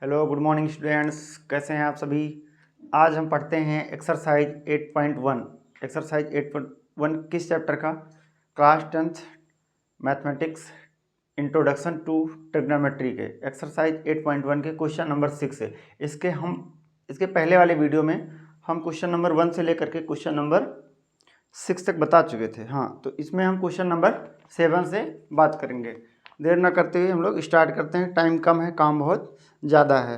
Hello good morning students, कैसे हैं आप सभी। आज हम पढ़ते हैं एक्सरसाइज 8.1। एक्सरसाइज 8.1 किस चैप्टर का? Class 10th mathematics introduction to trigonometry के एक्सरसाइज 8.1 के क्वेश्चन नंबर 6 है। इसके पहले वाले वीडियो में हम क्वेश्चन नंबर 1 से लेकर के क्वेश्चन नंबर 6 तक बता चुके थे। हाँ, तो इसमें हम क्वेश्चन नंबर 7 से बात करेंगे। देर ना करते हुए हम लोग स्टार्ट करते हैं। टाइम कम है, काम बहुत ज़्यादा है।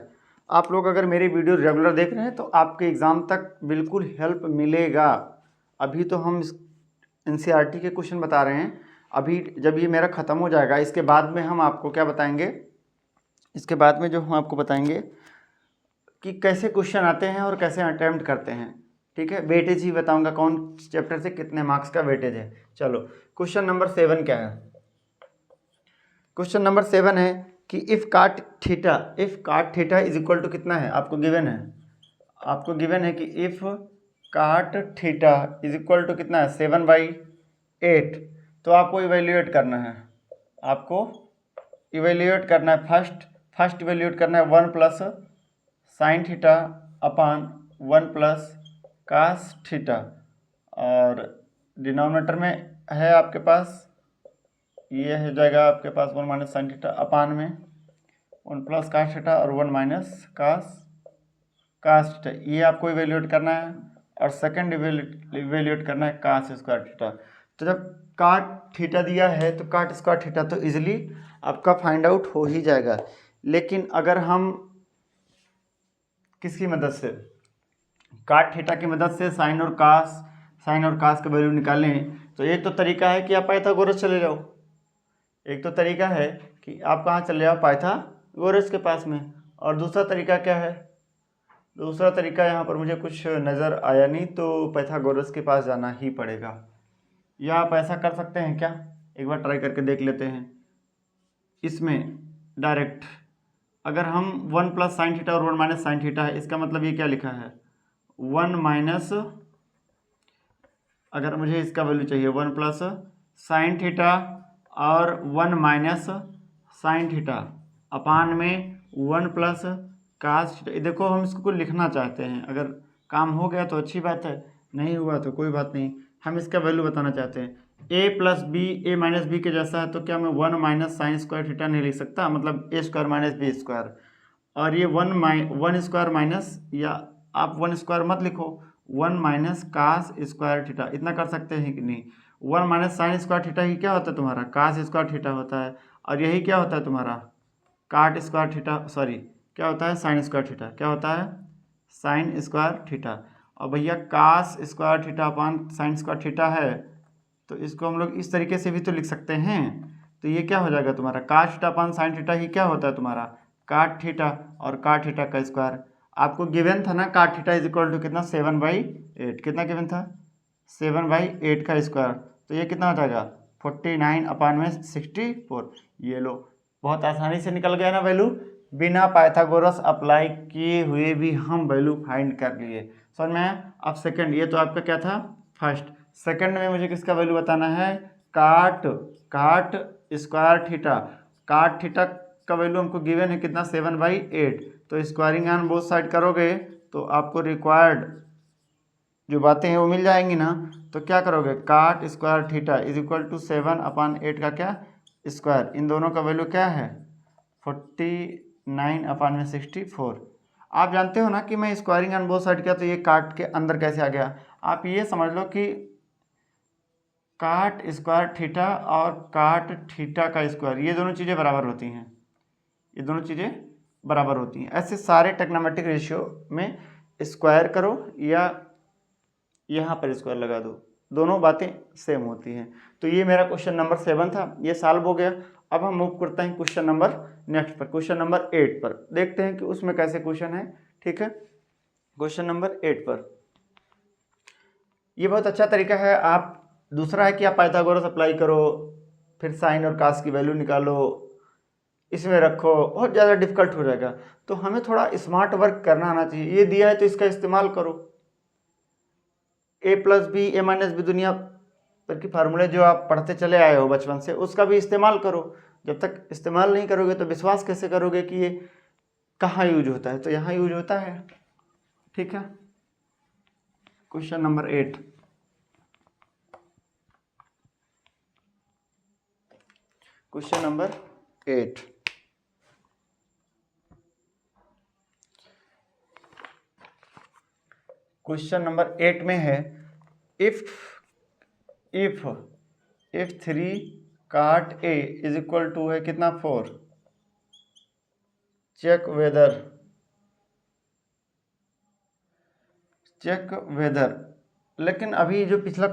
आप लोग अगर मेरी वीडियो रेगुलर देख रहे हैं तो आपके एग्ज़ाम तक बिल्कुल हेल्प मिलेगा। अभी तो हम NCERT के क्वेश्चन बता रहे हैं। अभी जब ये मेरा ख़त्म हो जाएगा, इसके बाद में हम आपको क्या बताएंगे, इसके बाद में जो हम आपको बताएंगे कि कैसे क्वेश्चन आते हैं और कैसे अटेम्प्ट करते हैं। ठीक है, वेटेज ही बताऊंगा कौन चैप्टर से कितने मार्क्स का वेटेज है। चलो, क्वेश्चन नंबर 7 क्या है? क्वेश्चन नंबर 7 है कि इफ़ काट थीटा इज इक्वल टू कितना है? आपको गिवन है कि इफ़ काट थीटा इज इक्वल टू कितना है? 7/8। तो आपको इवेल्यूएट करना है। फर्स्ट इवेल्यूएट करना है 1 plus sine theta upon 1 plus cos theta, और डिनोमिनेटर में है आपके पास, ये हो जाएगा आपके पास 1 माइनस साइन थीटा अपान में 1 प्लस कास थीटा और 1 माइनस कास थीटा। ये आपको इवेल्यूएट करना है, और सेकंड इवेल्यूएट करना है कास स्क्वायर थीटा। तो जब काट थीटा दिया है तो काट स्क्वायर थीटा तो इजीली आपका फाइंड आउट हो ही जाएगा। लेकिन अगर हम किसकी मदद से, काट थीटा की मदद से साइन और कास का वैल्यू निकालें, तो एक तो तरीका है कि आप पाइथागोरस चले जाओ। एक तो तरीका है कि आप कहाँ चले जाओ? पाइथागोरस के पास में। और दूसरा तरीका क्या है? दूसरा तरीका यहाँ पर मुझे कुछ नज़र आया नहीं, तो पाइथागोरस के पास जाना ही पड़ेगा। या आप ऐसा कर सकते हैं क्या? एक बार ट्राई करके देख लेते हैं। इसमें डायरेक्ट अगर हम 1 प्लस साइन थीटा और 1 माइनस साइन थीटा है, इसका मतलब ये क्या लिखा है? 1 माइनस, अगर मुझे इसका वैल्यू चाहिए 1 प्लस साइन थीटा और 1 माइनस साइन थीटा अपान में 1 प्लस कास थीटा। देखो, हम इसको लिखना चाहते हैं। अगर काम हो गया तो अच्छी बात है, नहीं हुआ तो कोई बात नहीं। हम इसका वैल्यू बताना चाहते हैं। a plus b a minus b के जैसा है, तो क्या मैं 1 माइनस साइन स्क्वायर थीटा नहीं लिख सकता? मतलब a square minus b square. और ये 1 स्क्वायर माइनस, या आप 1 स्क्वायर मत लिखो, 1 माइनस कास स्क्वायर थीटा, इतना कर सकते हैं कि नहीं? 1 माइनस साइन स्क्वायर थीटा ही क्या होता है तुम्हारा? कास स्क्वायर थीटा होता है। और यही क्या होता है तुम्हारा? काट स्क्वायर थीटा, सॉरी क्या होता है? Sine square theta. क्या होता है? Sine square theta. और भैया cos square theta upon sine square theta है, तो इसको हम लोग इस तरीके से भी तो लिख सकते हैं। तो ये क्या हो जाएगा तुम्हारा? काट थीटा अपान साइन थीटा ही क्या होता है तुम्हारा? काट थीटा, और काट थीटा का स्क्वायर। आपको गिवन था ना, काट थीटा इज इक्वल टू कितना? 7/8। कितना गिवन था? 7/8 का स्क्वायर। तो ये कितना हो जाएगा? 49 अपान में 64। ये लो, बहुत आसानी से निकल गया ना वैल्यू। बिना पाइथागोरस अप्लाई किए हुए भी हम वैल्यू फाइंड कर लिए। समझ में आया? अब सेकंड, ये तो आपका क्या था? फर्स्ट। सेकंड में मुझे किसका वैल्यू बताना है? काट स्क्वायर थीटा। काट थीटा का वैल्यू हमको गिवन है कितना? 7/8। तो स्क्वायरिंग ऑन बोथ साइड करोगे तो आपको रिक्वायर्ड जो बातें हैं वो मिल जाएंगी ना। तो क्या करोगे? Cot square theta is equal to 7/8 का क्या? स्क्वायर। इन दोनों का वैल्यू क्या है? 49 अपान में 64। आप जानते हो ना कि मैं स्क्वायरिंग ऑन बोथ साइड किया, तो ये काट के अंदर कैसे आ गया? आप ये समझ लो कि काट स्क्वायर थीटा और काट थीटा का स्क्वायर, ये दोनों चीज़ें बराबर होती हैं। ये दोनों चीज़ें बराबर होती हैं। ऐसे सारे ट्रिग्नोमेट्रिक रेशियो में स्क्वायर करो या यहाँ पर स्क्वायर लगा दो, दोनों बातें सेम होती हैं। तो ये मेरा क्वेश्चन नंबर 7 था, ये सॉल्व हो गया। अब हम मूव करते हैं क्वेश्चन नंबर नेक्स्ट पर, क्वेश्चन नंबर 8 पर। देखते हैं कि उसमें कैसे क्वेश्चन है। ठीक है, क्वेश्चन नंबर 8 पर ये बहुत अच्छा तरीका है। आप दूसरा है कि आप पाइथागोरस अप्लाई करो, फिर साइन और कास की वैल्यू निकालो, इसमें रखो, बहुत ज़्यादा डिफिकल्ट हो जाएगा। तो हमें थोड़ा स्मार्ट वर्क करना आना चाहिए। ये दिया है तो इसका इस्तेमाल करो। a plus b a minus b, दुनिया पर की फार्मूले जो आप पढ़ते चले आए हो बचपन से, उसका भी इस्तेमाल करो। जब तक इस्तेमाल नहीं करोगे तो विश्वास कैसे करोगे कि ये कहाँ यूज होता है, तो यहाँ यूज होता है। ठीक है, question number 8। Question number 8, question number 8 में है इफ 3 काट a इज इक्वल टू है कितना 4, चेक वेदर। लेकिन अभी जो पिछला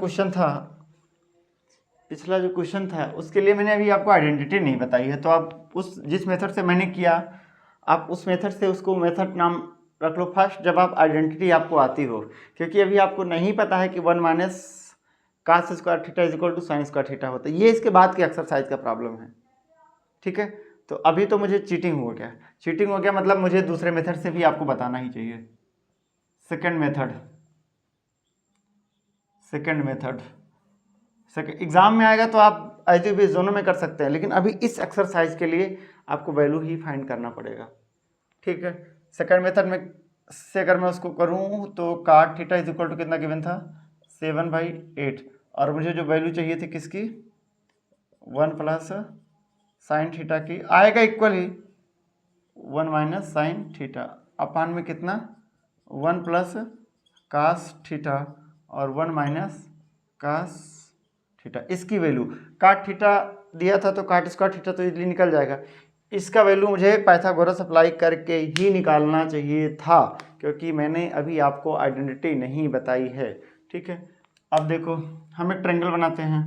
जो क्वेश्चन था उसके लिए मैंने अभी आपको आइडेंटिटी नहीं बताई है, तो आप जिस मेथड से मैंने किया आप उस मेथड से उसको मेथड नाम रख लो फर्स्ट, जब आप आइडेंटिटी आपको आती हो, क्योंकि अभी आपको नहीं पता है कि 1 minus cos square theta is equal to sine square theta होता है। ये इसके बाद की एक्सरसाइज का प्रॉब्लम है। ठीक है, तो अभी तो मुझे चीटिंग हो गया, मतलब मुझे दूसरे मेथड से भी आपको बताना ही चाहिए। सेकंड मेथड एग्जाम में आएगा तो आप ऐसे भी जोनों में कर सकते हैं, लेकिन अभी इस एक्सरसाइज के लिए आपको वैल्यू ही फाइंड करना पड़ेगा। ठीक है, सेकंड मेथड में से अगर मैं उसको करूं तो काट थीटा इज इक्वल टू कितना गिवन था 7/8, और मुझे जो वैल्यू चाहिए थी किसकी 1 प्लस साइन थीटा की, आएगा इक्वल ही 1 माइनस साइन थीटा अपान में कितना 1 प्लस कास थीटा और 1 माइनस कास थीटा। इसकी वैल्यू काट थीटा दिया था तो काट स्क्वायर थीटा तो इजीली निकल जाएगा। इसका वैल्यू मुझे पाइथागोरस अप्लाई करके ही निकालना चाहिए था, क्योंकि मैंने अभी आपको आइडेंटिटी नहीं बताई है। ठीक है, अब देखो हम एक ट्रायंगल बनाते हैं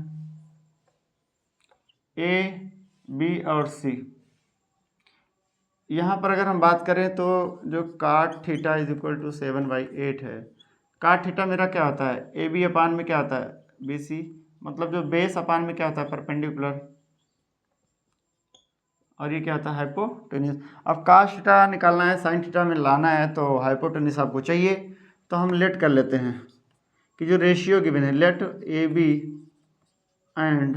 ए बी और सी। यहाँ पर अगर हम बात करें तो जो काट थीटा इज इक्वल टू 7/8 है, काट थीटा मेरा क्या होता है ए बी अपान में क्या होता है बी सी, मतलब जो बेस अपान में क्या होता है परपेंडिकुलर, और ये क्या होता है हाइपोटेन्यूस। अब काश थीटा निकालना है साइन थीटा में लाना है तो हाइपोटेन्यूस आपको चाहिए, तो हम लेट कर लेते हैं कि जो रेशियो गिवन है let a b and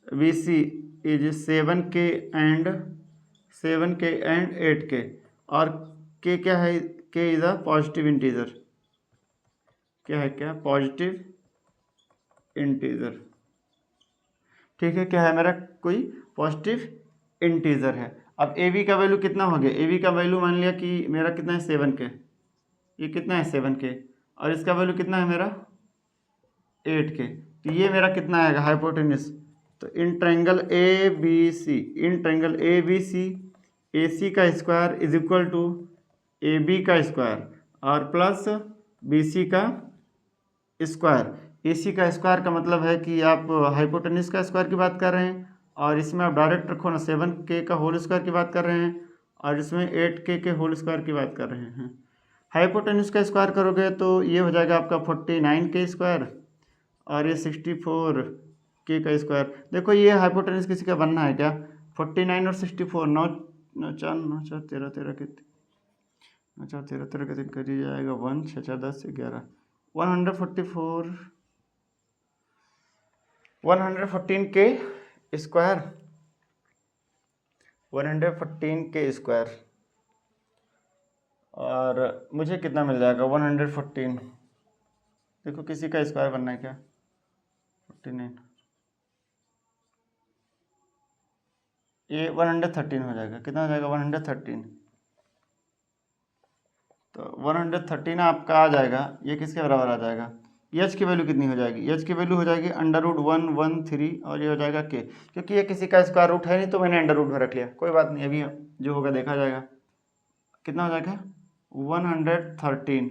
b c is 7k and 8k, और k क्या है, k is a positive integer, क्या पॉजिटिव इंटीजर। ठीक है, क्या है मेरा कोई पॉजिटिव इंटीजर है। अब ए बी का वैल्यू कितना हो गया, ए बी का वैल्यू मान लिया कि मेरा कितना है 7k, ये कितना है 7k, और इसका वैल्यू कितना है मेरा 8k, तो ये मेरा कितना आएगा हाइपोटेन्यूस। तो in triangle A B C a c का square is equal to a b का स्क्वायर और प्लस बी सी का स्क्वायर। ए सी का स्क्वायर का मतलब है कि आप हाइपोटेन्यूस का स्क्वायर की बात कर रहे हैं, और इसमें आप डायरेक्ट रखो ना 7k का होल स्क्वायर की बात कर रहे हैं, और इसमें 8k के होल स्क्वायर की बात कर रहे हैं। हाइपोटेन्यूस का स्क्वायर करोगे तो ये हो जाएगा आपका 49k स्क्वायर, और ये 64k का स्क्वायर। देखो ये हाइपोटेन्यूस किसी का बनना है क्या, 49 और 64 9 4 9 4 13 13 के 9 4 13 13 के 3 करी जाएगा 1 6 4 10 11 114k स्क्वायर, 114k स्क्वायर, और मुझे कितना मिल जाएगा 114। देखो किसी का स्क्वायर बनना है क्या 49, ये 113 हो जाएगा, कितना हो जाएगा 113, तो 113 आपका आ जाएगा, ये किसके बराबर आ जाएगा, एच की वैल्यू कितनी हो जाएगी, एच की वैल्यू हो जाएगी √113, और ये हो जाएगा के, क्योंकि ये किसी का स्क्वायर रूट है नहीं तो मैंने अंडर रूट में रख लिया, कोई बात नहीं, अभी जो होगा देखा जाएगा। कितना हो जाएगा 113,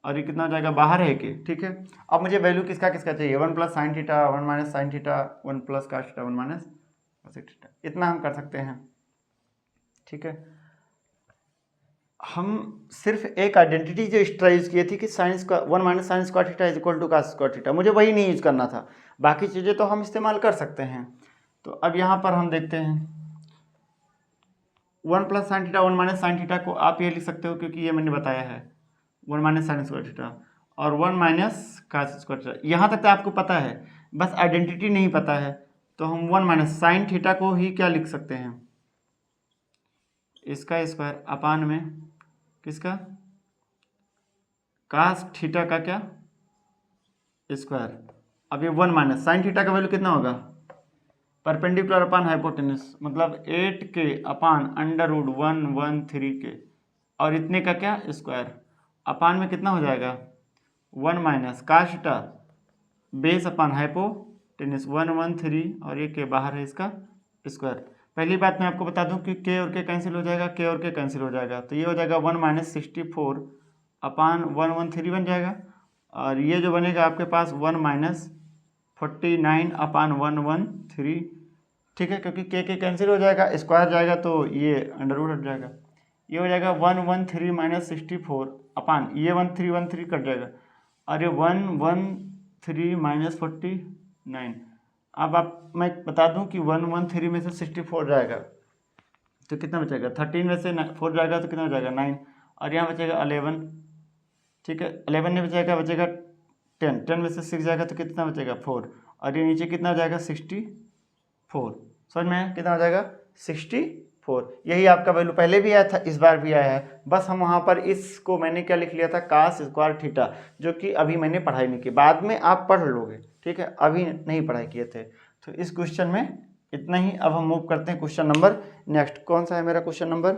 और ये कितना हो जाएगा बाहर है के। ठीक है, अब मुझे वैल्यू किसका किसका चाहिए 1 plus sine theta 1 minus sine theta 1 plus cos theta 1 minus cos theta, इतना हम कर सकते हैं। ठीक है, हम सिर्फ एक आइडेंटिटी जो एक्स्ट्रा यूज़ की थी कि साइंस का 1 minus sine square theta is equal to cos square theta, मुझे वही नहीं यूज़ करना था, बाकी चीज़ें तो हम इस्तेमाल कर सकते हैं। तो अब यहाँ पर हम देखते हैं 1 plus sine theta 1 minus sine theta को आप ये लिख सकते हो, क्योंकि ये मैंने बताया है 1 माइनस साइन स्क्वायर थीटा और 1 माइनस कास स्क्वायर थीटा, यहाँ तक तो आपको पता है, बस आइडेंटिटी नहीं पता है, तो हम 1 माइनस साइन थीटा को ही क्या लिख सकते हैं इसका स्क्वायर अपान में किसका, कास थीटा का क्या स्क्वायर। अब ये 1 माइनस साइन थीटा का वैल्यू कितना होगा, परपेंडिकुलर अपान हाइपोटेनस, मतलब 8 के अपान अंडर रूट 113 के, और इतने का क्या स्क्वायर, अपान में कितना हो जाएगा 1 minus cos theta base upon hypotenuse 113, और ये के बाहर है इसका स्क्वायर। पहली बात मैं आपको बता दूं कि के और के कैंसिल हो जाएगा, के और के कैंसिल हो जाएगा, तो ये हो जाएगा 1 माइनस 64 अपान 113 बन जाएगा, और ये जो बनेगा आपके पास 1 माइनस 49 अपान 113, ठीक है, क्योंकि के कैंसिल हो जाएगा, स्क्वायर जाएगा तो ये अंडर रूट हट जाएगा, ये हो जाएगा 113 माइनस 64 अपान ये 1313 कट जाएगा, और ये 113 माइनस 49। अब आप मैं बता दूं कि 113 में से 64 जाएगा तो कितना बचेगा, 13 में से 4 जाएगा तो कितना हो जाएगा 9, और यहाँ बचेगा 11, ठीक है, 11 में बचेगा 10 में से 6 जाएगा तो कितना बचेगा 4, और ये नीचे कितना हो जाएगा 64, समझ में आया कितना हो जाएगा 64। यही आपका वैल्यू पहले भी आया था, इस बार भी आया है, बस हम वहाँ पर इसको मैंने क्या लिख लिया था, कास स्क्वायर थीटा, जो कि अभी मैंने पढ़ाई नहीं की, बाद में आप पढ़ लोगे, ठीक है, अभी नहीं पढ़ाई किए थे। तो इस क्वेश्चन में इतना ही। अब हम मूव करते हैं क्वेश्चन नंबर नेक्स्ट। कौन सा है मेरा क्वेश्चन नंबर,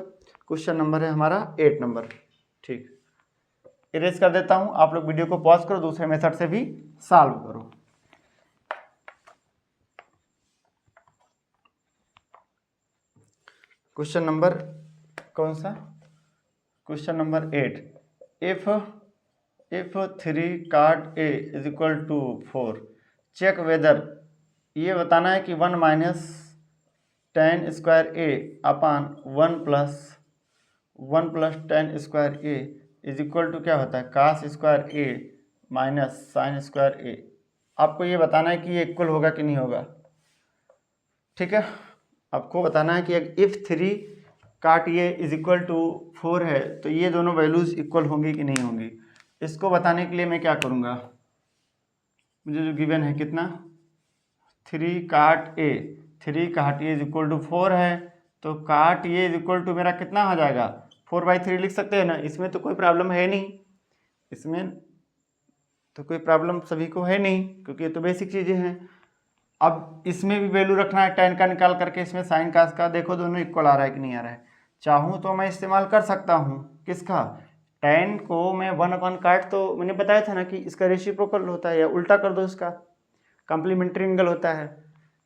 क्वेश्चन नंबर है हमारा 8 नंबर, ठीक। इरेज कर देता हूँ, आप लोग वीडियो को पॉज करो, दूसरे मेथड से भी सॉल्व करो। क्वेश्चन नंबर कौन सा, question number 8, if 3 cot a is equal to 4 check whether, ये बताना है कि 1 minus tan square a upon 1 plus tan square a is equal to क्या होता है, cos square a minus sine square a. आपको ये बताना है कि ये इक्वल होगा कि नहीं होगा, ठीक है, आपको बताना है कि if 3 cot a is equal to 4 है तो ये दोनों वैल्यूज इक्वल होंगी कि नहीं होंगी। इसको बताने के लिए मैं क्या करूँगा, मुझे जो गिवन है कितना 3 cot a is equal to 4 है, तो cot a is equal to मेरा कितना हो जाएगा 4/3 लिख सकते हैं ना, इसमें तो कोई प्रॉब्लम है नहीं, इसमें तो कोई प्रॉब्लम सभी को है नहीं, क्योंकि ये तो बेसिक चीज़ें हैं। अब इसमें भी वैल्यू रखना है tan का निकाल करके, इसमें साइन कास का, देखो दोनों इक्वल आ रहा है कि नहीं आ रहा है। चाहूँ तो मैं इस्तेमाल कर सकता हूँ किसका, tan को मैं 1/cot, तो मैंने बताया था ना कि इसका रेसिप्रोकल होता है, या उल्टा कर दो इसका, कॉम्प्लीमेंट्री एंगल होता है,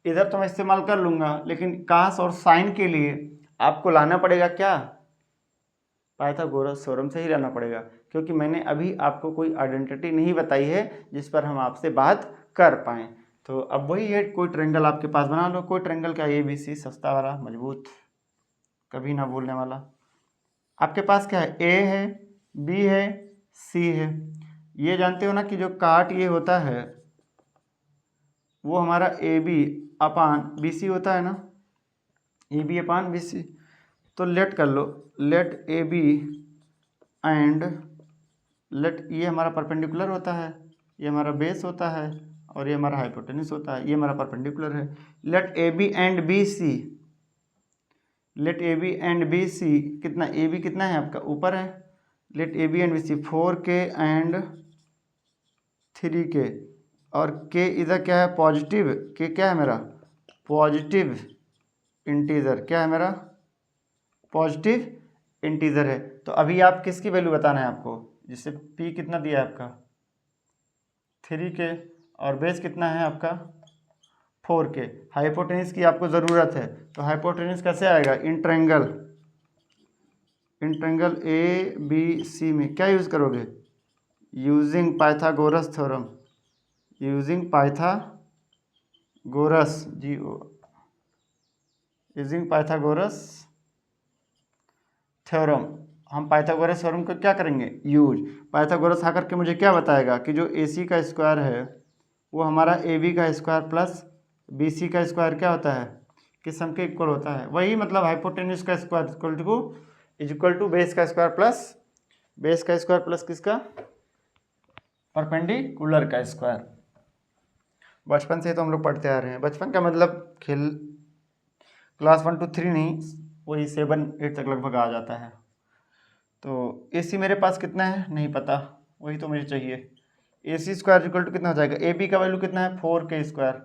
इधर तो मैं इस्तेमाल कर लूँगा, लेकिन कास और साइन के लिए आपको लाना पड़ेगा क्या, पाइथागोरस थ्योरम से ही लाना पड़ेगा, क्योंकि मैंने अभी आपको कोई आइडेंटिटी नहीं बताई है जिस पर हम आपसे बात कर पाएँ। तो अब वही है, कोई ट्रायंगल आपके पास बना लो, कोई ट्रायंगल क्या, ABC सस्ता वाला मजबूत कभी ना भूलने वाला। आपके पास क्या है, A है, B है, C है। ये जानते हो ना कि जो काट ये होता है वो हमारा AB अपान BC होता है ना, AB अपान BC। तो लेट कर लो, लेट AB एंड लेट, ये हमारा परपेंडिकुलर होता है, ये हमारा बेस होता है, और ये हमारा हाइपोटेनस होता है, ये हमारा परपेंडिकुलर है। Let AB and BC, let AB and BC कितना, AB कितना है आपका ऊपर है, let AB and BC 4K and 3K, और K इधर क्या है पॉजिटिव, K क्या है मेरा पॉजिटिव इंटीजर, क्या है मेरा पॉजिटिव इंटीजर है। तो अभी आप किसकी वैल्यू बताना है आपको, जिससे P कितना दिया है आपका 3K, और बेस कितना है आपका 4K। हाइपोटेनस की आपको ज़रूरत है, तो हाइपोटेनस कैसे आएगा, इन ट्रायंगल ABC में क्या यूज़ करोगे, using Pythagoras theorem, using Pythagoras using Pythagoras theorem. हम पाइथागोरस थ्योरम को क्या करेंगे, यूज। पाइथागोरस आकर के मुझे क्या बताएगा कि जो AC का स्क्वायर है वो हमारा AB का स्क्वायर प्लस BC का स्क्वायर क्या होता है, किस सम के इक्वल होता है, वही मतलब हाइपोटेनस का स्क्वायर इक्वल टू बेस का स्क्वायर प्लस किसका, परपेंडिकुलर का स्क्वायर। बचपन से तो हम लोग पढ़ते आ रहे हैं, बचपन का मतलब क्लास 1 to 3 नहीं, वही 7-8 तक लगभग आ जाता है। तो ए सी मेरे पास कितना है नहीं पता, वही तो मुझे चाहिए। ए सी स्क्वायर इक्वल टू कितना हो जाएगा, ए बी का वैल्यू कितना है 4k²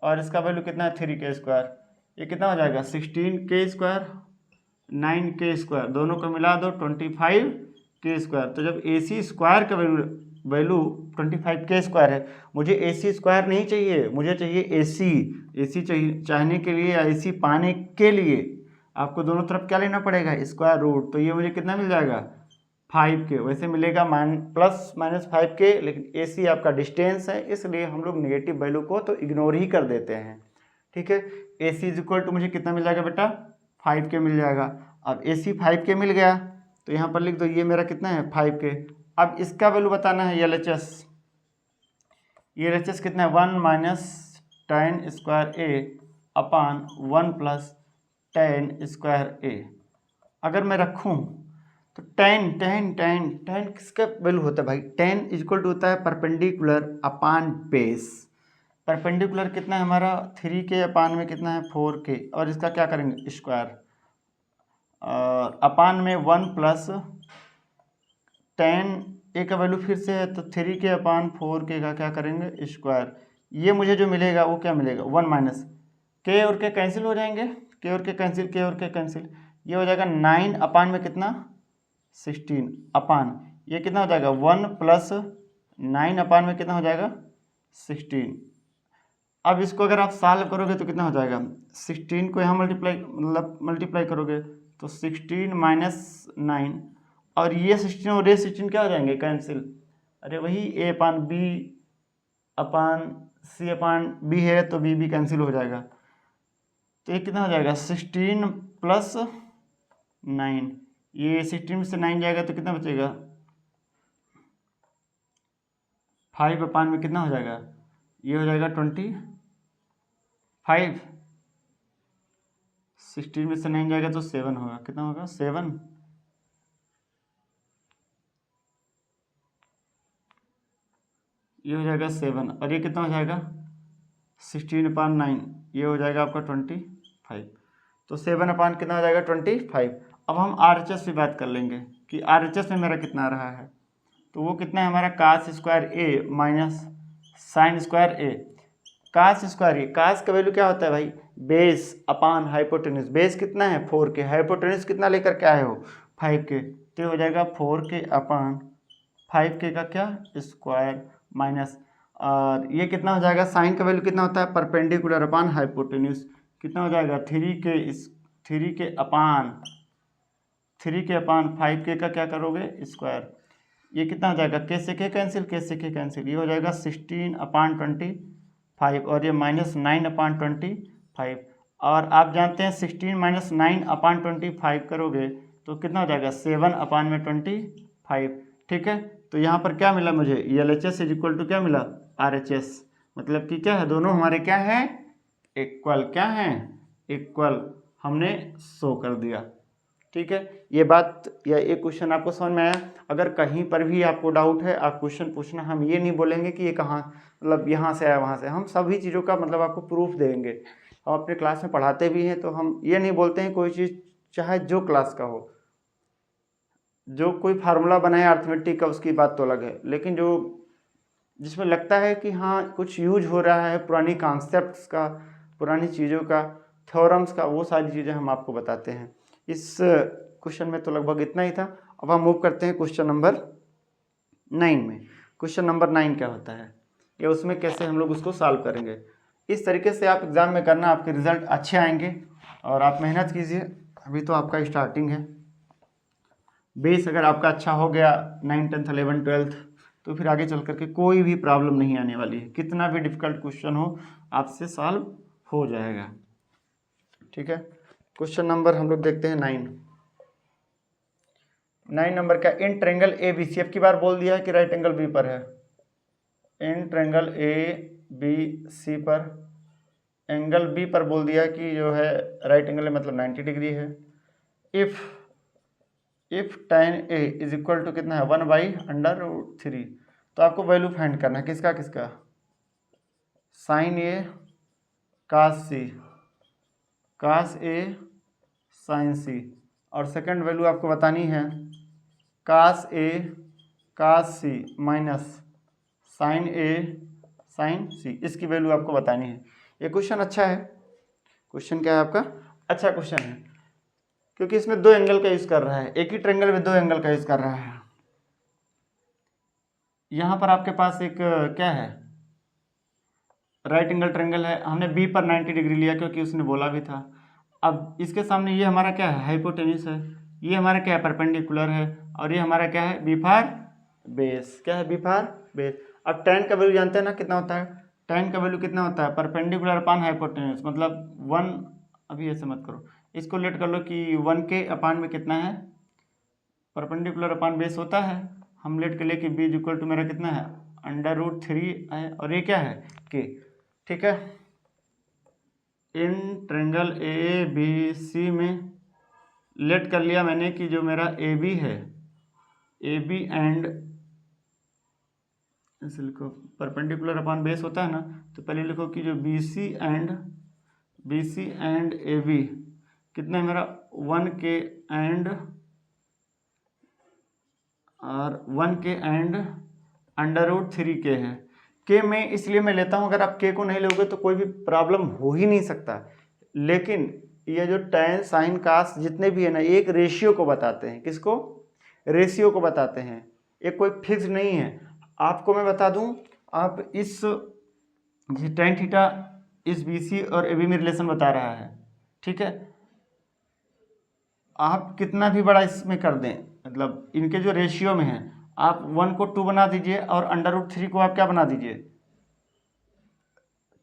और इसका वैल्यू कितना है 3k²। ये कितना हो जाएगा 16k², 9k², दोनों को मिला दो 25k²। तो जब ए सी स्क्वायर का वैल्यू 25k² है, मुझे ए सी स्क्वायर नहीं चाहिए, मुझे चाहिए ए सी। ए सी चाहने के लिए या ए सी पाने के लिए आपको दोनों तरफ क्या लेना पड़ेगा, स्क्वायर रूट। तो ये मुझे कितना मिल जाएगा 5k, वैसे मिलेगा +-5k, लेकिन ए सी आपका डिस्टेंस है, इसलिए हम लोग नेगेटिव वैल्यू को तो इग्नोर ही कर देते हैं। ठीक है, ए सी इज इक्वल टू मुझे कितना मिल जाएगा बेटा 5k मिल जाएगा। अब ए सी 5k मिल गया तो यहाँ पर लिख दो ये मेरा कितना है 5k। अब इसका वैल्यू बताना है LHS। ये LHS कितना है 1 - tan² A upon 1 + tan² A। अगर मैं रखूँ तो tan किसका वैल्यू होता है भाई, tan इक्वल टू होता है परपेंडिकुलर अपान बेस। परपेंडिकुलर कितना है हमारा 3k अपान में कितना है 4k, और इसका क्या करेंगे स्क्वायर, और अपान में 1 + tan A का वैल्यू फिर से है तो 3k अपान 4k का क्या करेंगे स्क्वायर। ये मुझे जो मिलेगा वो क्या मिलेगा 1 - k और k कैंसिल हो जाएंगे, k और k कैंसिल, k और k कैंसिल, ये हो जाएगा 9 अपान में कितना 16 अपान ये कितना हो जाएगा 1 + 9 अपान में कितना हो जाएगा 16। अब इसको अगर आप सॉल्व करोगे तो कितना हो जाएगा 16 को यहाँ मल्टीप्लाई करोगे तो 16 - 9, और ये 16 और ये 16 क्या हो जाएंगे कैंसिल। अरे वही a upon b upon c upon b है तो b कैंसिल हो जाएगा। तो ये कितना हो जाएगा 16 + 9, ये 16 में से 9 जाएगा तो कितना बचेगा 5 अपान में कितना हो जाएगा, ये हो जाएगा 25। 16 में से 9 जाएगा तो 7 होगा, कितना होगा 7। ये हो जाएगा 7 और ये कितना हो जाएगा 16 अपान 9, ये हो जाएगा आपका 25। तो 7 अपान कितना हो जाएगा 25। अब हम RHS की बात कर लेंगे कि RHS में मेरा कितना आ रहा है, तो वो कितना है हमारा cos² A minus sin² A। cos² A, cos का वैल्यू क्या होता है भाई बेस अपान हाइपोटेन्यूज। बेस कितना है 4k, हाइपोटेन्यूज कितना लेकर के आए हो 5k, तो हो जाएगा 4k अपान 5k का क्या स्क्वायर माइनस, और ये कितना हो जाएगा साइन का वैल्यू कितना होता है परपेंडिकुलर अपान हाइपोटेन्यूज, कितना हो जाएगा 3k अपान 5k का क्या करोगे स्क्वायर। ये कितना हो जाएगा k से k कैंसिल, k से k कैंसिल, ये हो जाएगा 16 अपान 25 और ये -9 अपान 25। और आप जानते हैं 16 - 9 अपान 25 करोगे तो कितना हो जाएगा 7 अपान में 25। ठीक है, तो यहाँ पर क्या मिला मुझे LHS इज इक्वल टू क्या मिला RHS, मतलब कि क्या है दोनों हमारे क्या है इक्वल, क्या है इक्वल, हमने शो कर दिया। ठीक है, ये बात या ये क्वेश्चन आपको समझ में आया। अगर कहीं पर भी आपको डाउट है आप क्वेश्चन पूछना, हम ये नहीं बोलेंगे कि ये कहाँ मतलब यहाँ से आया वहाँ से, हम सभी चीज़ों का मतलब आपको प्रूफ देंगे। हम अपने क्लास में पढ़ाते भी हैं तो हम ये नहीं बोलते हैं कोई चीज़ चाहे जो क्लास का हो, जो कोई फार्मूला बनाए अर्थमेटिक का उसकी बात तो अलग है, लेकिन जो जिसमें लगता है कि हाँ कुछ यूज हो रहा है पुरानी कॉन्सेप्ट्स का, पुरानी चीज़ों का, थ्योरम्स का, वो सारी चीज़ें हम आपको बताते हैं। इस क्वेश्चन में तो लगभग इतना ही था। अब हम मूव करते हैं क्वेश्चन नंबर 9 में। क्वेश्चन नंबर 9 क्या होता है या उसमें कैसे हम लोग उसको सॉल्व करेंगे, इस तरीके से आप एग्ज़ाम में करना, आपके रिजल्ट अच्छे आएंगे। और आप मेहनत कीजिए, अभी तो आपका स्टार्टिंग है। बेस अगर आपका अच्छा हो गया 9, 10th, 11th, 12th तो फिर आगे चल करके कोई भी प्रॉब्लम नहीं आने वाली है, कितना भी डिफिकल्ट क्वेश्चन हो आपसे सॉल्व हो जाएगा। ठीक है, क्वेश्चन नंबर हम लोग देखते हैं 9 नंबर का। इन ट्रायंगल ABCF की बार बोल दिया है कि राइट एंगल बी पर है। इन ट्रायंगल ABC पर एंगल बी पर बोल दिया कि जो है राइट एंगल है, मतलब 90 डिग्री है। If tan A is equal to कितना है 1/√3, तो आपको वैल्यू फाइंड करना है किसका किसका, sin A cos C, cos A sine C, और सेकंड वैल्यू आपको बतानी है cos A cos C minus sine A sine C, इसकी वैल्यू आपको बतानी है। ये क्वेश्चन अच्छा है, क्वेश्चन क्या है आपका, अच्छा क्वेश्चन है, क्योंकि इसमें दो एंगल का यूज कर रहा है, एक ही ट्रायंगल में दो एंगल का यूज कर रहा है। यहाँ पर आपके पास एक क्या है, राइट एंगल ट्रायंगल है, हमने बी पर 90 डिग्री लिया क्योंकि उसने बोला भी था। अब इसके सामने ये हमारा क्या है, हाइपोटेन्यूस है, ये हमारा क्या है, परपेंडिकुलर है, और ये हमारा क्या है, बी फार बेस, क्या है, बी फार बेस। अब tan का वैल्यू जानते हैं ना कितना होता है, tan का वैल्यू कितना होता है, परपेंडिकुलर अपान हाइपोटेन्यूस, मतलब 1, अभी ऐसे मत करो, इसको लेट कर लो कि 1 के अपान में कितना है, परपेंडिकुलर अपान बेस होता है, हम लेट कर ले कि b इक्वल टू मेरा कितना है, √3 है, और ये क्या है, k, ठीक है। In triangle A B C में लेट कर लिया मैंने कि जो मेरा ए बी है, ए बी एंड, ऐसे लिखो, परपेंडिकुलर अपान बेस होता है ना, तो पहले लिखो कि जो b c and a b कितना है मेरा, 1k एंड, और 1k एंड √3k है। k में इसलिए मैं लेता हूँ, अगर आप k को नहीं लोगे तो कोई भी प्रॉब्लम हो ही नहीं सकता, लेकिन ये जो tan sin cos जितने भी है ना, एक रेशियो को बताते हैं, किसको, रेशियो को बताते हैं, एक कोई फिक्स नहीं है। आपको मैं बता दूं, आप इस tan थीटा इस BC और AB में रिलेशन बता रहा है, ठीक है, आप कितना भी बड़ा इसमें कर दें, मतलब इनके जो रेशियो में है, आप 1 को 2 बना दीजिए और √3 को आप क्या बना दीजिए,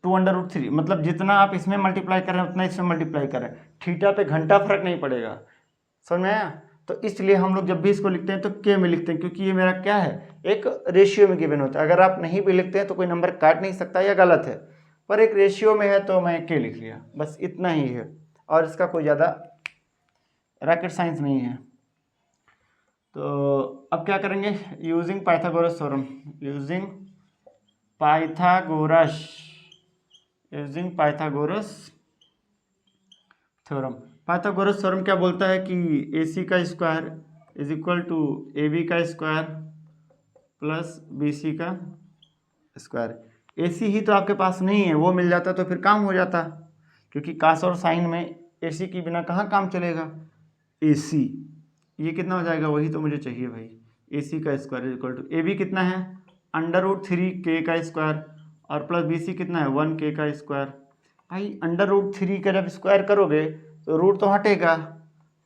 2√3, मतलब जितना आप इसमें मल्टीप्लाई कर रहे हैं उतना इसमें मल्टीप्लाई कर रहे हैं, थीटा पे घंटा फर्क नहीं पड़ेगा, समझ में आया। तो इसलिए हम लोग जब भी इसको लिखते हैं तो के में लिखते हैं, क्योंकि ये मेरा क्या है, एक रेशियो में गिवन होता है। अगर आप नहीं भी लिखते हैं तो कोई नंबर काट नहीं सकता या गलत है, पर एक रेशियो में है तो मैं के लिख लिया, बस इतना ही है, और इसका कोई ज़्यादा रॉकेट साइंस नहीं है। तो अब क्या करेंगे, using Pythagoras theorem, using Pythagoras theorem. Pythagoras theorem क्या बोलता है कि AC का square is equal to AB का स्क्वायर प्लस BC का स्क्वायर। AC ही तो आपके पास नहीं है, वो मिल जाता तो फिर काम हो जाता, क्योंकि कास और साइन में AC के बिना कहाँ काम चलेगा। AC ये कितना हो जाएगा, वही तो मुझे चाहिए भाई, AC का square is equal to AB कितना है, √3k का स्क्वायर, और प्लस BC कितना है, 1k का स्क्वायर। भाई √3 का जब स्क्वायर करोगे तो रूट तो हटेगा,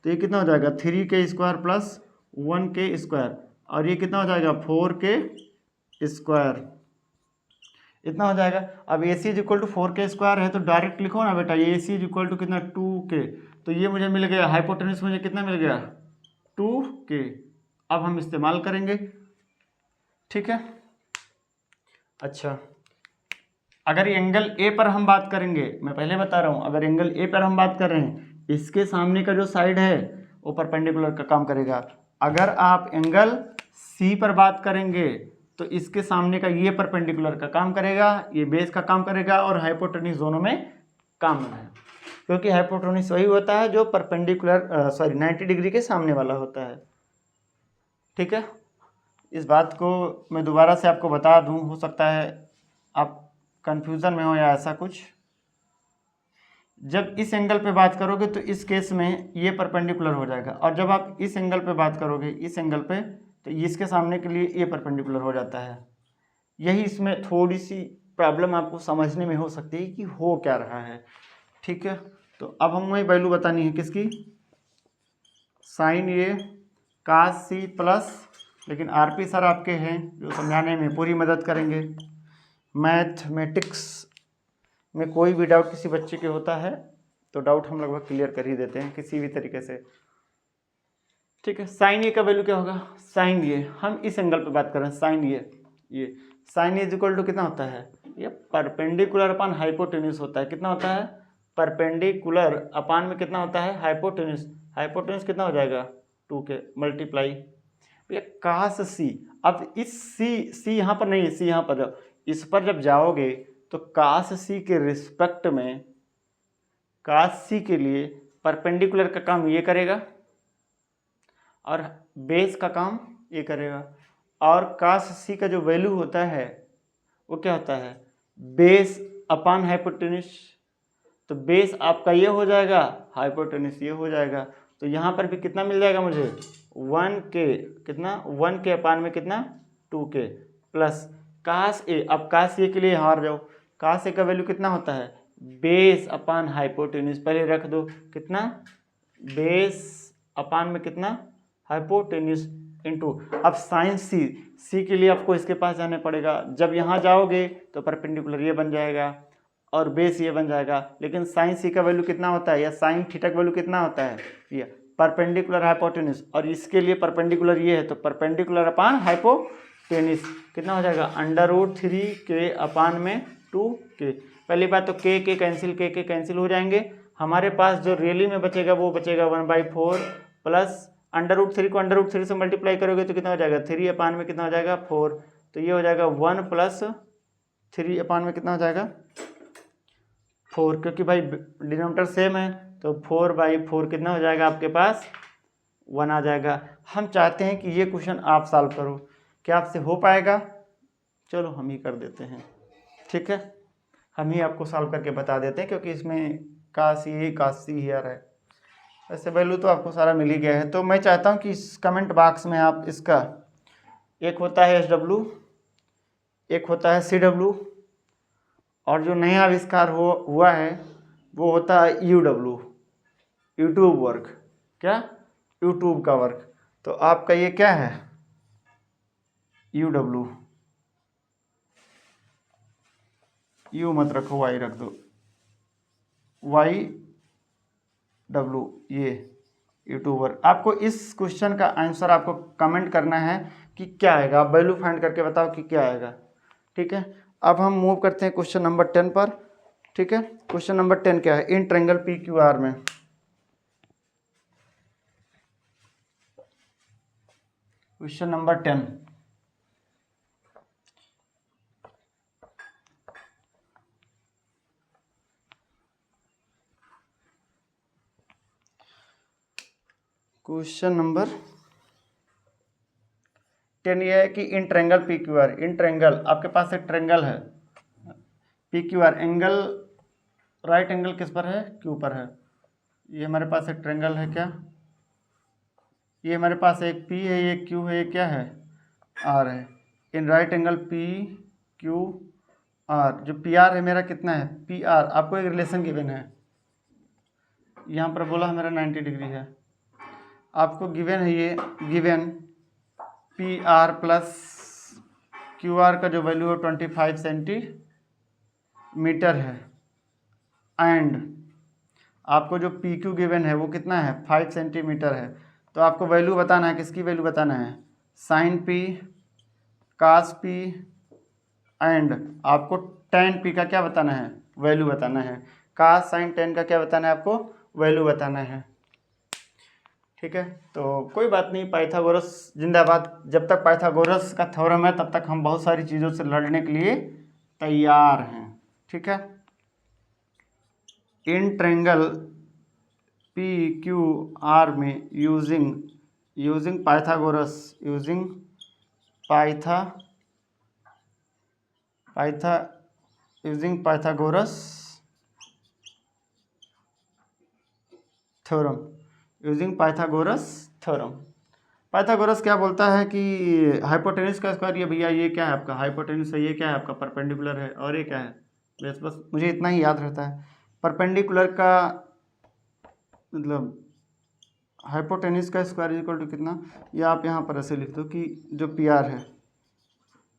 तो ये कितना हो जाएगा, 3k square plus 1k square, और ये कितना हो जाएगा, 4k स्क्वायर, इतना हो जाएगा। अब AC is equal to 4k square है तो डायरेक्ट लिखो ना बेटा, ये AC इज इक्वल टू कितना, 2k, तो ये मुझे मिल गया, हाइपोटेन्यूस मुझे कितना मिल गया, 2k। अब हम इस्तेमाल करेंगे, ठीक है। अच्छा, अगर एंगल ए पर हम बात करेंगे, मैं पहले बता रहा हूँ, अगर एंगल ए पर हम बात कर रहे हैं, इसके सामने का जो साइड है वो परपेंडिकुलर का काम करेगा। अगर आप एंगल सी पर बात करेंगे तो इसके सामने का ये परपेंडिकुलर का काम करेगा, ये बेस का काम करेगा, और हाइपोटेन्यूस दोनों में काम है, क्योंकि हाइपोटेन्यूस वही होता है जो परपेंडिकुलर 90 डिग्री के सामने वाला होता है, ठीक है। इस बात को मैं दोबारा से आपको बता दूं, हो सकता है आप कंफ्यूजन में हो या ऐसा कुछ। जब इस एंगल पे बात करोगे तो इस केस में ये परपेंडिकुलर हो जाएगा, और जब आप इस एंगल पे बात करोगे, इस एंगल पे, तो इसके सामने के लिए ये परपेंडिकुलर हो जाता है। यही इसमें थोड़ी सी प्रॉब्लम आपको समझने में हो सकती है कि हो क्या रहा है, ठीक है। तो अब हमें वैल्यू बतानी है किसकी, साइन ए कास सी प्लस, लेकिन RP सर आपके हैं जो समझाने में पूरी मदद करेंगे। मैथमेटिक्स में कोई भी डाउट किसी बच्चे के होता है तो डाउट हम लगभग क्लियर कर ही देते हैं किसी भी तरीके से, ठीक है। साइन ए का वैल्यू क्या होगा, साइन ए, हम इस एंगल पे बात कर रहे हैं, साइन ए, ये sine a is equal to कितना होता है, ये परपेंडिकुलर अपान हाइपोटेन्यूस होता है, कितना होता है, परपेंडिकुलर अपान में कितना होता है, हाइपोटेन्यूस, हाइपोटेन्यूस कितना हो जाएगा, 2k मल्टीप्लाई ये कास सी। अब इस सी यहाँ पर नहीं, सी यहाँ पर, इस पर जब जाओगे तो कास सी के रिस्पेक्ट में, कास सी के लिए परपेंडिकुलर का काम ये करेगा और बेस का काम ये करेगा। और कास सी का जो वैल्यू होता है वो क्या होता है, बेस अपान हाइपोटेन्यूज। तो बेस आपका ये हो जाएगा, हाइपोटेन्यूज ये हो जाएगा। तो यहाँ पर भी कितना मिल जाएगा मुझे, 1k, कितना 1k अपान में कितना 2k प्लस कास ए। अब कास ए के लिए हार जाओ, कास ए का वैल्यू कितना होता है, बेस अपान हाइपोटेन्यूज। पहले रख दो कितना, बेस अपान में कितना हाइपोटेन्यूज इंटू। अब साइन सी, सी के लिए आपको इसके पास जाने पड़ेगा। जब यहाँ जाओगे तो परपेंडिकुलर ये बन जाएगा और बेस ये बन जाएगा। लेकिन साइन सी का वैल्यू कितना होता है, या साइन थीटा का वैल्यू कितना होता है, ये परपेंडिकुलर हाइपोटेन्यूज। और इसके लिए परपेंडिकुलर ये है, तो परपेंडिकुलर अपान हाइपोटेन्यूज कितना हो जाएगा, √3k अपान में 2k। पहली बात तो के कैंसिल, के कैंसिल हो जाएंगे। हमारे पास जो रियली में बचेगा वो बचेगा 1/4 प्लस √3 को √3 से मल्टीप्लाई करोगे तो कितना हो जाएगा, 3 अपान में कितना हो जाएगा 4। तो ये हो जाएगा 1 प्लस 3 अपान में कितना हो जाएगा 4, क्योंकि भाई डिनोमिनेटर सेम है। तो 4/4 कितना हो जाएगा आपके पास 1 आ जाएगा। हम चाहते हैं कि ये क्वेश्चन आप सॉल्व करो, क्या आपसे हो पाएगा? चलो हम ही कर देते हैं, ठीक है, हम ही आपको सॉल्व करके बता देते हैं, क्योंकि इसमें काश सी हियर है। वैसे वैल्यू तो आपको सारा मिल ही गया है। तो मैं चाहता हूँ कि इस कमेंट बॉक्स में आप इसका, एक होता है SW, एक होता है CW, और जो नया आविष्कार हुआ है वो होता है UW, यूट्यूब वर्क। क्या, यूट्यूब का वर्क। तो आपका ये क्या है, UW, यू मत रखो, वाई रख दो, YW, ये यूट्यूब वर्क। आपको इस क्वेश्चन का आंसर आपको कमेंट करना है कि क्या आएगा, आप वैल्यू फाइंड करके बताओ कि क्या आएगा, ठीक है। अब हम मूव करते हैं क्वेश्चन नंबर 10 पर, ठीक है। क्वेश्चन नंबर 10 क्या है, इन ट्रायंगल PQR में क्वेश्चन नंबर 10, क्वेश्चन नंबर 10 ये है कि in triangle PQR, in triangle आपके पास एक ट्रायंगल है PQR, एंगल राइट एंगल किस पर है, Q पर है। ये हमारे पास एक ट्रायंगल है, क्या, ये हमारे पास एक P है, ये Q है, ये क्या है, R है। इन राइट एंगल PQR, जो PR है मेरा कितना है, PR, आपको एक रिलेशन गिवन है, यहाँ पर बोला है मेरा 90 डिग्री है। आपको गिवन है, ये गिवन PR प्लस QR का जो वैल्यू है 25 सेंटीमीटर है, एंड आपको जो PQ गिवन है वो कितना है 5 सेंटीमीटर है। तो आपको वैल्यू बताना है, किसकी वैल्यू बताना है, sine P, cos P, and आपको tan P का क्या बताना है, वैल्यू बताना है। कास साइन tan का क्या बताना है, आपको वैल्यू बताना है, ठीक है। तो कोई बात नहीं, पाइथागोरस जिंदाबाद। जब तक पाइथागोरस का थ्योरम है तब तक हम बहुत सारी चीज़ों से लड़ने के लिए तैयार हैं, ठीक है। इन ट्रायंगल PQR में using Pythagoras, using Pythagoras theorem, using Pythagoras theorem. Pythagoras क्या बोलता है कि हाइपोटेन्यूज का स्क्वायर, ये भैया ये क्या है आपका हाइपोटेन्यूज है, ये क्या है आपका परपेंडिकुलर है, और ये क्या है, बस मुझे इतना ही याद रहता है। परपेंडिकुलर का मतलब हाइपोटेन्यूज का स्क्वायर इक्वल टू कितना, या आप यहाँ पर ऐसे लिख दो कि जो PR है,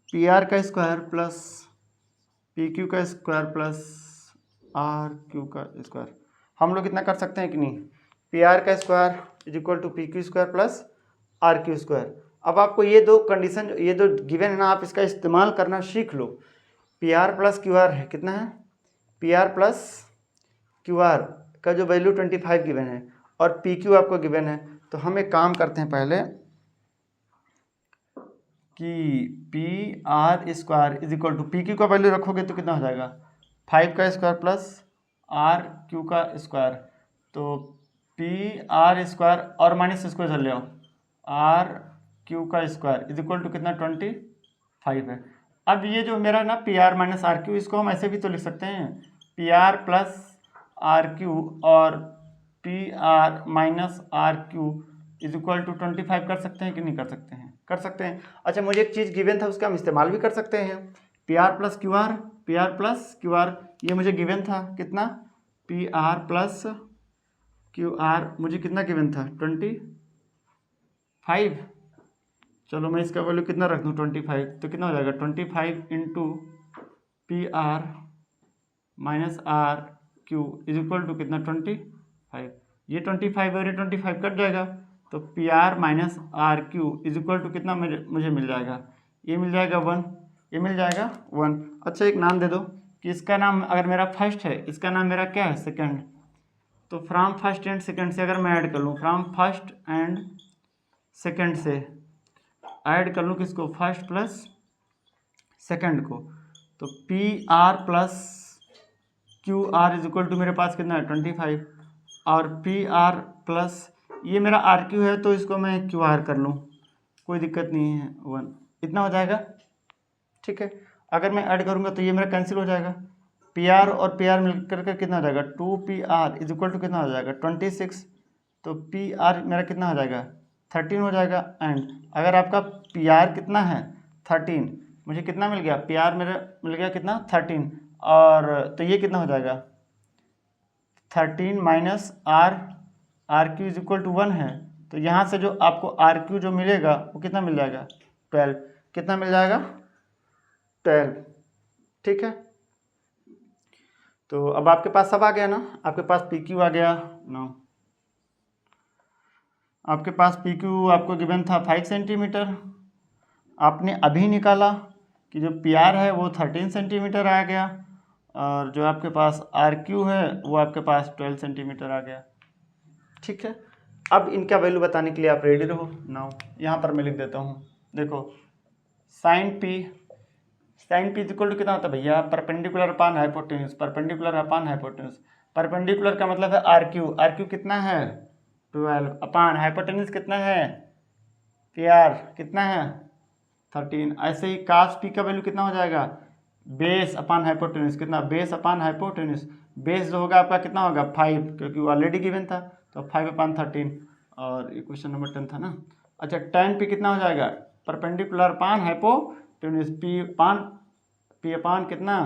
PR का स्क्वायर प्लस PQ का स्क्वायर प्लस RQ का स्क्वायर। हम लोग कितना कर सकते हैं कि नहीं, PR का square is equal to PQ square plus RQ square. अब आपको ये दो कंडीशन, ये दो गिवन है ना, आप इसका इस्तेमाल करना सीख लो। PR प्लस QR है, कितना है, PR प्लस QR का जो वैल्यू 25 गिवन है, और PQ आपको गिवन है। तो हम एक काम करते हैं पहले कि PR square is equal to PQ का वैल्यू रखोगे तो कितना हो जाएगा 5 का स्क्वायर प्लस RQ का स्क्वायर। तो पी आर स्क्वायर और माइनस इसको इधर ले आओ, आर क्यू का स्क्वायर इज इक्वल टू कितना 25 है। अब ये जो मेरा ना p r minus r q, इसको हम ऐसे भी तो लिख सकते हैं, p r plus r q और p r minus r q is equal to 25 कर सकते हैं कि नहीं कर सकते हैं? कर सकते हैं। अच्छा, मुझे एक चीज़ गिवन था, उसका हम इस्तेमाल भी कर सकते हैं। P r plus q are, P r plus q are, ये मुझे गिवन था कितना, P r plus q are मुझे कितना गिवन था 25। चलो मैं इसका वैल्यू कितना रख दूँ 25, तो कितना हो जाएगा 25 into p r minus r q is equal to कितना 25। ये 25 और ये 25 कट जाएगा, तो p r minus r q is equal to कितना मुझे मिल जाएगा, ये मिल जाएगा 1, ये मिल जाएगा 1। अच्छा, एक नाम दे दो कि इसका नाम अगर मेरा फर्स्ट है, इसका नाम मेरा क्या है सेकंड, तो फ्रॉम फर्स्ट एंड सेकंड से अगर मैं ऐड कर लूँ, फ्रॉम फर्स्ट एंड सेकंड से ऐड कर लूँ किसको, फर्स्ट प्लस सेकंड को, तो p r plus q r is equal to मेरे पास कितना है 25, और पी आर प्लस ये मेरा आर क्यू है तो इसको मैं क्यू आर कर लूँ, कोई दिक्कत नहीं है 1, इतना हो जाएगा। ठीक है, अगर मैं ऐड करूँगा तो ये मेरा कैंसिल हो जाएगा, पी आर और पी आर मिल करके कितना हो जाएगा 2 p r is equal to कितना हो जाएगा 26, तो पी आर मेरा कितना हो जाएगा 13 हो जाएगा। एंड अगर आपका पी आर कितना है 13, मुझे कितना मिल गया, पी आर मेरा मिल गया कितना 13, और तो ये कितना हो जाएगा 13 minus r q is equal to 1 है, तो यहाँ से जो आपको आर क्यू जो मिलेगा वो कितना मिल जाएगा 12, कितना मिल जाएगा 12। ठीक है, तो अब आपके पास सब आ गया ना, आपके पास पी क्यू आ गया ना, आपके पास पी क्यू आपको गिवन था 5 सेंटीमीटर, आपने अभी निकाला कि जो पी आर है वो 13 सेंटीमीटर आ गया, और जो आपके पास आर क्यू है वो आपके पास 12 सेंटीमीटर आ गया। ठीक है, अब इनका वैल्यू बताने के लिए आप रेडी रहो। नाउ यहाँ पर मैं लिख देता हूँ, देखो साइन पी इक्वल टू कितना होता है भैया, परपेंडिकुलर अपान हाइपोटेन्यूज, परपेंडिकुलर अपान हाइपोटेन्यूज, परपेंडिकुलर का मतलब है आर क्यू कितना है 12 अपान हाइपोटेन्यूज कितना है पी आर कितना है 13। ऐसे ही कास पी का वैल्यू कितना हो जाएगा, बेस अपान हाइपोटेन्यूज कितना, बेस अपान हाइपोटेन्यूज, बेस जो होगा आपका कितना होगा 5, क्योंकि वो ऑलरेडी गिवन था, तो 5 अपान 13, और ये क्वेश्चन नंबर 10 था ना। अच्छा, tan पी कितना हो जाएगा, परपेंडिकुलर अपान हाइपोटेन्यूज, पी अपान कितना,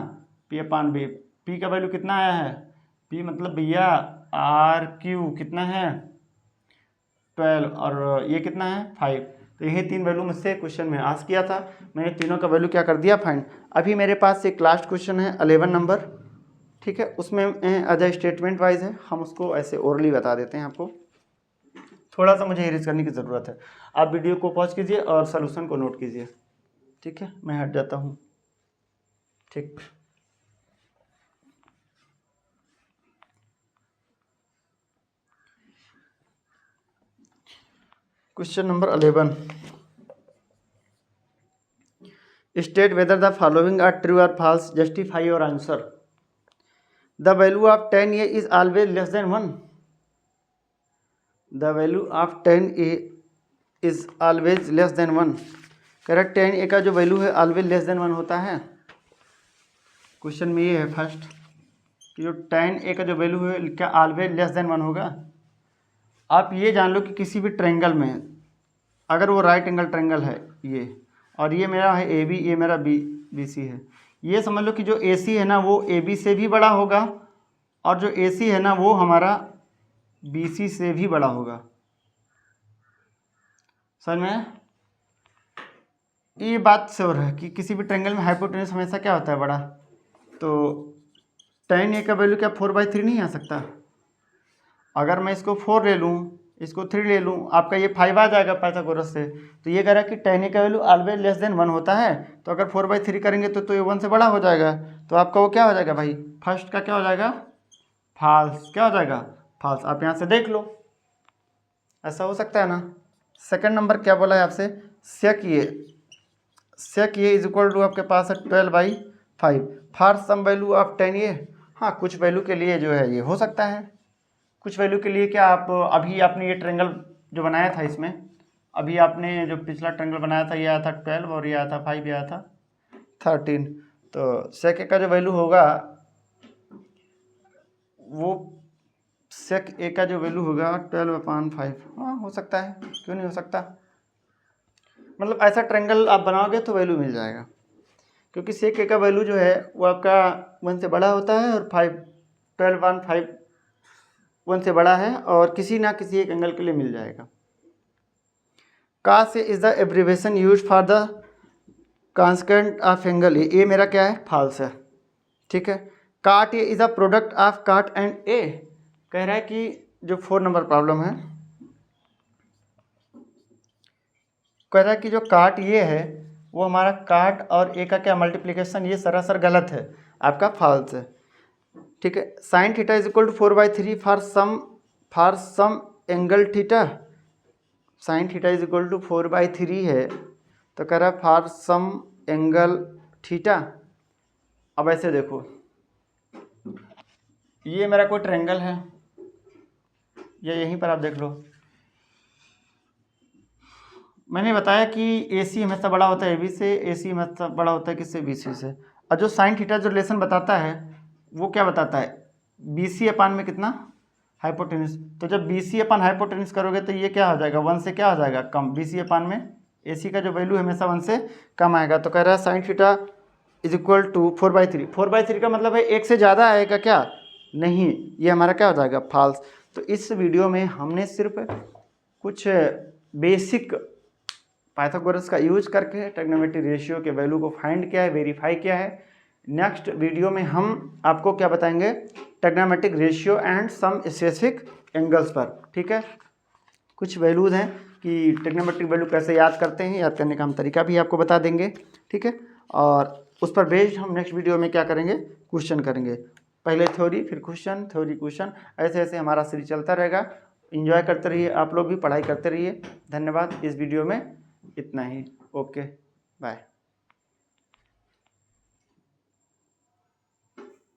पी अपान बी, पी का वैल्यू कितना आया है, पी मतलब भैया आर क्यू कितना है 12, और ये कितना है 5, तो यही 3 वैल्यू मुझसे क्वेश्चन में आस्क किया था, मैंने तीनों का वैल्यू क्या कर दिया फाइंड। अभी मेरे पास एक लास्ट क्वेश्चन है 11 नंबर, ठीक है, उसमें अदर स्टेटमेंट वाइज है, हम उसको ऐसे ओरली बता देते हैं आपको, थोड़ा सा मुझे एरेज करने की ज़रूरत है। आप वीडियो को पॉज कीजिए और सॉल्यूशन को नोट कीजिए। ठीक है, मैं हट जाता हूँ। ठीक, question number 11, state whether the following are true और false, justify your answer. The value of 10a is always less than 1, the value of 10a is always less than 1। Correct, 10a का जो वैल्यू है always less than 1 होता है। Question में ये है first कि जो 10a का जो वैल्यू है क्या ऑलवेज लेस देन 1 होगा। आप ये जान लो कि किसी भी ट्रायंगल में अगर वो राइट एंगल ट्रायंगल है ये, और ये मेरा है ए बी, ये मेरा बी सी है, ये समझ लो कि जो ए सी है ना वो ए बी से भी बड़ा होगा, और जो ए सी है ना वो हमारा बी सी से भी बड़ा होगा। समझ में, ये बात श्योर है कि किसी भी ट्रायंगल में हाइपोटेन्यूज हमेशा क्या होता है बड़ा, तो tan a का वैल्यू क्या 4/3 नहीं आ सकता। अगर मैं इसको 4 ले लूँ, इसको 3 ले लूँ, आपका ये 5 आ जाएगा पाइथागोरस से, तो ये कह रहा है कि tan a का वैल्यू ऑलवेज लेस देन 1 होता है, तो अगर 4/3 करेंगे तो ये 1 से बड़ा हो जाएगा, तो आपका वो क्या हो जाएगा भाई, फर्स्ट का क्या हो जाएगा फॉल्स, क्या हो जाएगा फॉल्स। आप यहाँ से देख लो, ऐसा हो सकता है ना। सेकंड नंबर क्या बोला है आपसे, सेक ये इज इक्वल टू आपके पास है 12/5 for some value of 10a। हाँ, कुछ वैल्यू के लिए जो है ये हो सकता है, कुछ वैल्यू के लिए क्या आप अभी आपने ये ट्रायंगल जो बनाया था, इसमें अभी आपने जो पिछला ट्रायंगल बनाया था ये आया था 12 और ये आया था 5, ये आया था 13। तो सेक ए का जो वैल्यू होगा वो सेक ए का जो वैल्यू होगा 12/5। हाँ हो सकता है, क्यों नहीं हो सकता। मतलब ऐसा ट्रायंगल आप बनाओगे तो वैल्यू मिल जाएगा, क्योंकि सेक ए का वैल्यू जो है वो आपका 1 से बड़ा होता है और 12/5 1 से बड़ा है, और किसी ना किसी एक एंगल के लिए मिल जाएगा। Cos is the abbreviation use for the constant of angle A. ये मेरा क्या है, फॉल्स है, ठीक है। Cot A is a product of cot and A. कह रहा है कि जो 4 नंबर प्रॉब्लम है, कह रहा है कि जो काट ये है वो हमारा काट और ए का क्या मल्टीप्लिकेशन, ये सरासर गलत है, आपका फॉल्स है, ठीक है। Sine theta is equal to 4/3 for some angle theta. Sine theta is equal to 4/3 है, तो कह रहा है फॉर सम एंगल थीटा। अब ऐसे देखो, ये मेरा कोई ट्रायंगल है, ये यहीं पर आप देख लो। मैंने बताया कि AC हमेशा बड़ा होता है AB से, AC हमेशा बड़ा होता है किससे, BC से। और जो साइन थीटा जो रिलेशन बताता है वो क्या बताता है, BC अपान में कितना, हाइपोटेन्यूस। तो जब BC अपान हाइपोटेन्यूस करोगे तो ये क्या हो जाएगा, 1 से क्या हो जाएगा, कम। BC अपान में AC का जो वैल्यू हमेशा 1 से कम आएगा। तो कह रहा है sine theta is equal to 4/3। 4/3 का मतलब है 1 से ज़्यादा आएगा क्या, नहीं, ये हमारा क्या हो जाएगा, फॉल्स। तो इस वीडियो में हमने सिर्फ कुछ बेसिक पाइथागोरस का यूज करके ट्रिग्नोमेट्रिक रेशियो के वैल्यू को फाइंड किया है, वेरीफाई किया है। नेक्स्ट वीडियो में हम आपको क्या बताएंगे, trigonometric ratio and some specific angles पर, ठीक है। कुछ वैल्यूज हैं कि ट्रिग्नोमेट्रिक वैल्यू कैसे याद करते हैं, याद करने का हम तरीका भी आपको बता देंगे, ठीक है। और उस पर बेस्ड हम नेक्स्ट वीडियो में क्या करेंगे, क्वेश्चन करेंगे। पहले थ्योरी, फिर क्वेश्चन, थ्योरी क्वेश्चन, ऐसे ऐसे हमारा सीरीज चलता रहेगा। एंजॉय करते रहिए, आप लोग भी पढ़ाई करते रहिए। धन्यवाद। इस वीडियो में इतना ही। Okay, bye.